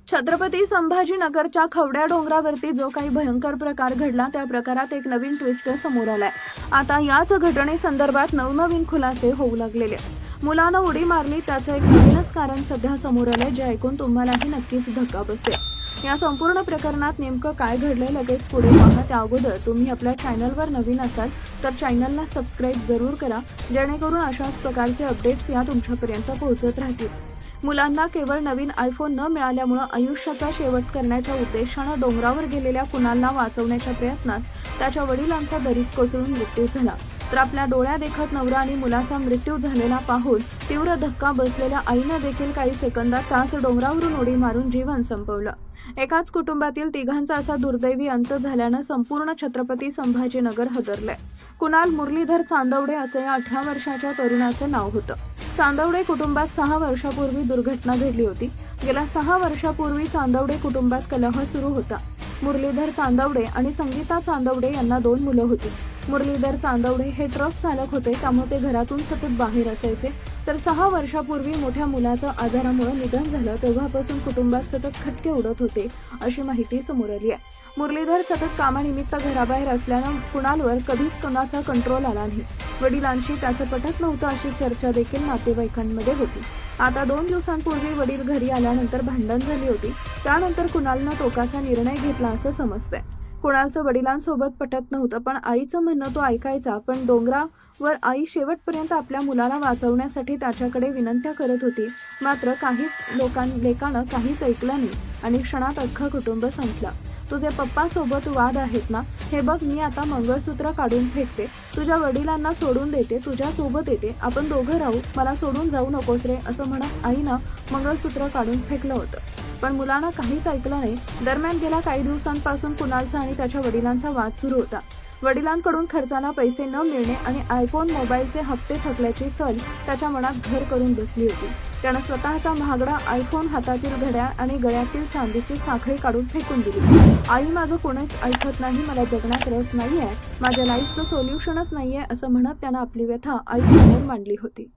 छत्रपती संभाजीनगरच्या खवड्या डोंगरावरती जो काही भयंकर प्रकार घडला त्या प्रकारात एक नवीन ट्विस्ट समोर आलाय। आता याच घटनेसंदर्भात नवनवीन खुलासे होऊ लागलेले। मुलानं उडी मारली त्याचं एक नवीनच कारण सध्या समोर आलंय, जे ऐकून तुम्हालाही नक्कीच धक्का बसेल। या संपूर्ण प्रकरणात नेमकं काय घडलंय लगेच पुढे पहा। त्या अगोदर तुम्ही आपल्या चॅनलवर नवीन असाल तर चॅनलला सबस्क्राईब जरूर करा, जेणेकरून अशाच प्रकारचे अपडेट्स या तुमच्यापर्यंत पोहोचत राहतील। मुलांना केवळ नवीन आयफोन न मिळाल्यामुळे आयुष्याचा शेवट करण्याच्या उद्देशाने डोंगरावर गेलेल्या कुणालला वाचवण्याच्या प्रयत्नात त्याच्या वडिलांचा दरीत कोसळून मृत्यू झाला। तर आपल्या डोळ्यादेखत नवरा आणि मुलाचा मृत्यू झालेला पाहून तीव्र धक्का बसलेल्या आईने देखील काही सेकंदात त्याच डोंगरावरून उडी मारून जीवन संपवलं। एकाच कुटुंबातील तिघांचा असा दुर्दैवी अंत झाल्यानं संपूर्ण छत्रपती संभाजीनगर हादरलंय। कुणाल मुरलीधर चांदवडे असे या 18 वर्षाच्या तरुणाचं नाव होतं। चांदवडे कुटुंबात 6 वर्षापूर्वी दुर्घटना घडली होती। गेल्या 6 वर्षापूर्वी चांदवडे कुटुंबात कलह सुरू होता। मुरलीधर चांदवडे आणि संगीता चांदवडे यांना 2 मुलं होती। मुरलीधर चांदवडे हे ट्रक चालक होते, त्यामुळे ते घरातून सतत बाहेर असायचे। तर 6 वर्षापूर्वी मोठ्या मुलाचं आजारामुळे निधन झालं तेव्हापासून कुटुंबात सतत खटके उडत होते, अशी माहिती समोर आली आहे। मुरलीधर सतत कामानिमित्त घराबाहेर असल्यानं कुणालवर कधीच कोणाचा कंट्रोल आला नाही। वडिलांशी त्याचं पटत नव्हतं अशी चर्चा देखील नातेवाईकांमध्ये होती। आता 2 दिवसांपूर्वी वडील घरी आल्यानंतर भांडण झाली होती। त्यानंतर कुणालनं टोकाचा निर्णय घेतला असं समजतंय। कुणालचं वडिलांसोबत पटत नव्हतं, पण आईचं म्हणणं तो ऐकायचा। पण डोंगरावर आई शेवटपर्यंत आपल्या मुलाला वाचवण्यासाठी त्याच्याकडे विनंत्या करत होती। मात्र काहीच लेकानं काहीच ऐकलं नाही आणि क्षणात अख्खं कुटुंब संपलं। तुझे पप्पा सोबत वाद आहेत ना, हे बघ मी आता मंगळसूत्र काढून फेकते, तुझ्या वडिलांना सोडून देते, तुझ्या सोबत येते, आपण दोघं राहू, मला सोडून जाऊ नकोस रे, असं म्हणत आईनं मंगळसूत्र काढून फेकलं होतं। पण मुलानं काहीच ऐकलं नाही। दरम्यान गेल्या काही दिवसांपासून कुणालचा आणि त्याच्या वडिलांचा वाद सुरू होता। वडिलांकडून खर्चाला पैसे न मिळणे आणि आयफोन मोबाईलचे हप्ते थकल्याची सल त्याच्या मनात घर करून बसली होती। त्यानं स्वतःचा महागडा आयफोन, हातातील घड्याळ आणि गळ्यातील चांदीची साखळी काढून फेकून दिली। आई माझं कोणीच ऐकत नाही, मला जगण्यात रस नाहीये, माझ्या लाईफचं सोल्युशनच नाहीये, असं म्हणत त्यानं आपली व्यथा आईसमोर मांडली होती।